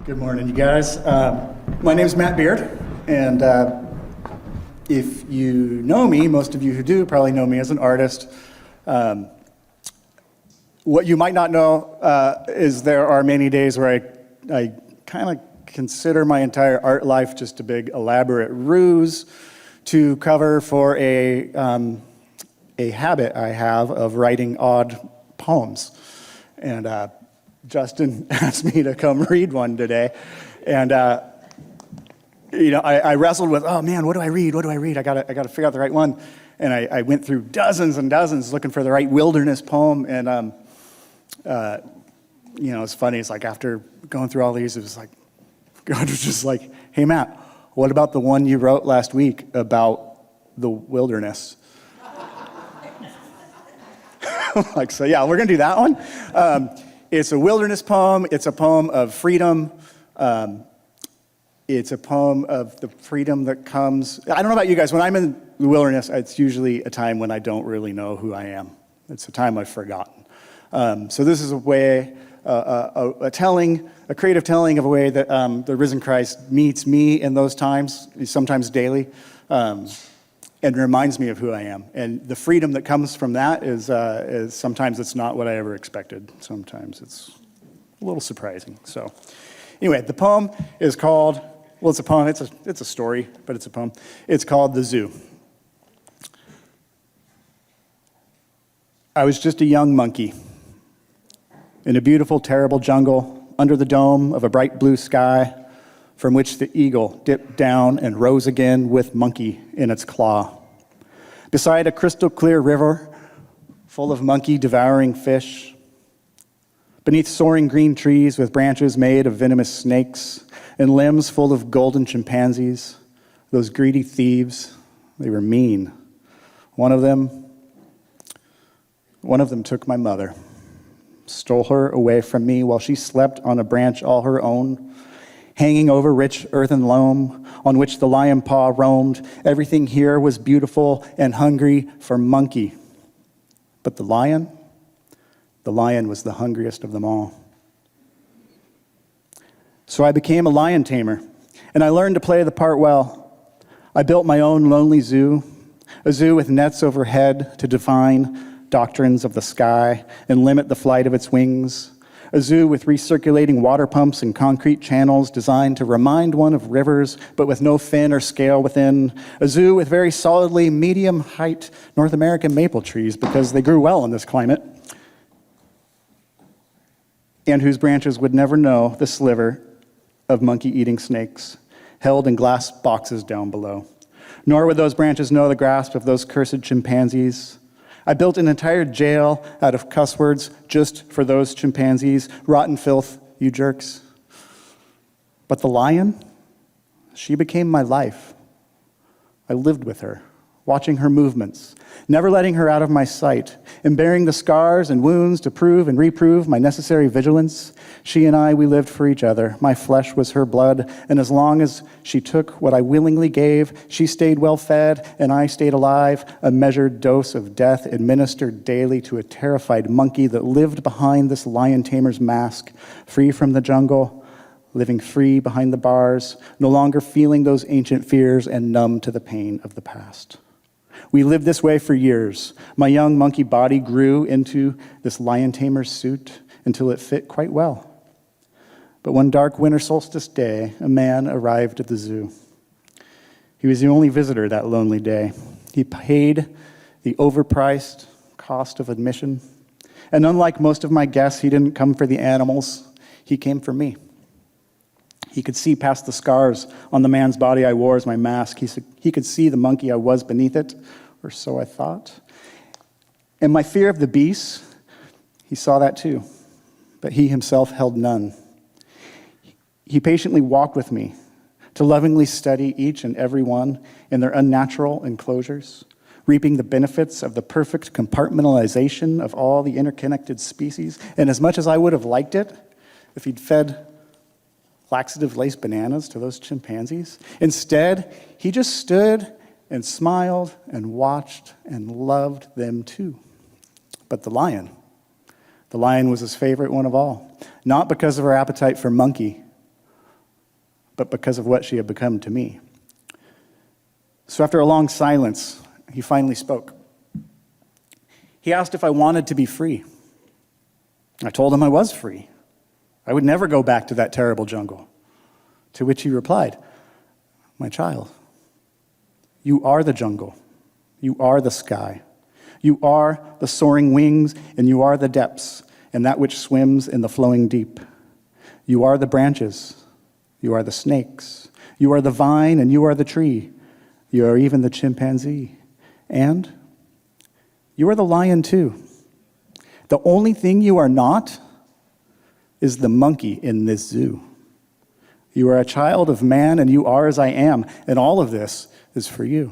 Good morning, you guys. My name is Matt Beard, and if you know me, most of you who do probably know me as an artist. What you might not know is there are many days where I kind of consider my entire art life just a big elaborate ruse to cover for a habit I have of writing odd poems. And Justin asked me to come read one today, and I wrestled with, oh man, what do I read? I gotta figure out the right one, and I went through dozens and dozens looking for the right wilderness poem, and it's funny. It's like after going through all these, it was like God was just like, hey Matt, what about the one you wrote last week about the wilderness? Like, so yeah, we're gonna do that one. It's a wilderness poem. It's a poem of freedom. It's a poem of the freedom that comes. I don't know about you guys. When I'm in the wilderness, it's usually a time when I don't really know who I am. It's a time I've forgotten. So this is a way, a creative telling of a way that the risen Christ meets me in those times, sometimes daily, and reminds me of who I am. And the freedom that comes from that is sometimes it's not what I ever expected. Sometimes it's a little surprising. So anyway, the poem is called, well, it's a poem, it's a story, but it's a poem. It's called The Zoo. I was just a young monkey in a beautiful, terrible jungle under the dome of a bright blue sky from which the eagle dipped down and rose again with monkey in its claw. Beside a crystal clear river full of monkey devouring fish, beneath soaring green trees with branches made of venomous snakes and limbs full of golden chimpanzees, those greedy thieves, they were mean. One of them took my mother, stole her away from me while she slept on a branch all her own, hanging over rich earthen loam on which the lion paw roamed. Everything here was beautiful and hungry for monkey. But the lion was the hungriest of them all. So I became a lion tamer, and I learned to play the part well. I built my own lonely zoo, a zoo with nets overhead to define doctrines of the sky and limit the flight of its wings, a zoo with recirculating water pumps and concrete channels designed to remind one of rivers, but with no fin or scale within, a zoo with very solidly medium-height North American maple trees because they grew well in this climate, and whose branches would never know the sliver of monkey-eating snakes held in glass boxes down below. Nor would those branches know the grasp of those cursed chimpanzees. I built an entire jail out of cuss words just for those chimpanzees. Rotten filth, you jerks. But the lion, she became my life. I lived with her, watching her movements, never letting her out of my sight, and bearing the scars and wounds to prove and reprove my necessary vigilance. She and I, we lived for each other. My flesh was her blood, and as long as she took what I willingly gave, she stayed well fed, and I stayed alive, a measured dose of death administered daily to a terrified monkey that lived behind this lion tamer's mask, free from the jungle, living free behind the bars, no longer feeling those ancient fears and numb to the pain of the past. We lived this way for years. My young monkey body grew into this lion tamer's suit until it fit quite well. But one dark winter solstice day, a man arrived at the zoo. He was the only visitor that lonely day. He paid the overpriced cost of admission. And unlike most of my guests, he didn't come for the animals. He came for me. He could see past the scars on the man's body I wore as my mask. He could see the monkey I was beneath it, or so I thought. And my fear of the beast, he saw that too, but he himself held none. He patiently walked with me to lovingly study each and every one in their unnatural enclosures, reaping the benefits of the perfect compartmentalization of all the interconnected species. And as much as I would have liked it, if he'd fed laxative-laced bananas to those chimpanzees, instead, he just stood and smiled and watched and loved them too. But the lion was his favorite one of all, not because of her appetite for monkey, but because of what she had become to me. So after a long silence, he finally spoke. He asked if I wanted to be free. I told him I was free. I would never go back to that terrible jungle. To which he replied, "My child, you are the jungle. You are the sky. You are the soaring wings, and you are the depths, and that which swims in the flowing deep. You are the branches. You are the snakes. You are the vine, and you are the tree. You are even the chimpanzee. And you are the lion too. The only thing you are not is the monkey in this zoo. You are a child of man, and you are as I am, and all of this is for you."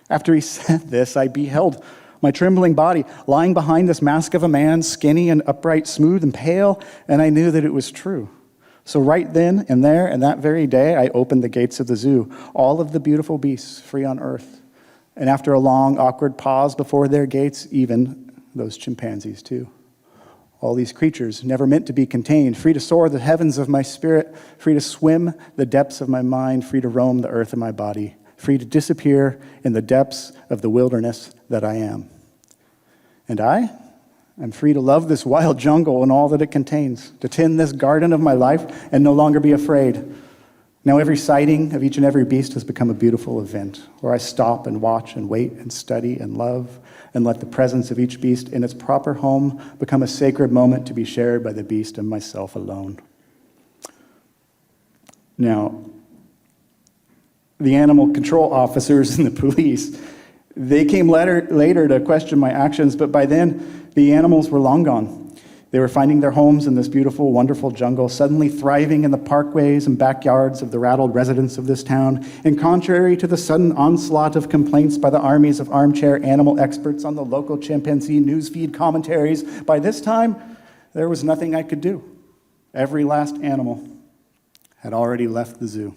After he said this, I beheld my trembling body lying behind this mask of a man, skinny and upright, smooth and pale, and I knew that it was true. So right then and there, and that very day, I opened the gates of the zoo, all of the beautiful beasts free on earth. And after a long, awkward pause before their gates, even those chimpanzees too. All these creatures, never meant to be contained, free to soar the heavens of my spirit, free to swim the depths of my mind, free to roam the earth of my body, free to disappear in the depths of the wilderness that I am. And I'm free to love this wild jungle and all that it contains, to tend this garden of my life and no longer be afraid. Now every sighting of each and every beast has become a beautiful event, where I stop and watch and wait and study and love, and let the presence of each beast in its proper home become a sacred moment to be shared by the beast and myself alone. Now, the animal control officers and the police, they came later to question my actions, but by then, the animals were long gone. They were finding their homes in this beautiful, wonderful jungle, suddenly thriving in the parkways and backyards of the rattled residents of this town. And contrary to the sudden onslaught of complaints by the armies of armchair animal experts on the local chimpanzee newsfeed commentaries, by this time, there was nothing I could do. Every last animal had already left the zoo.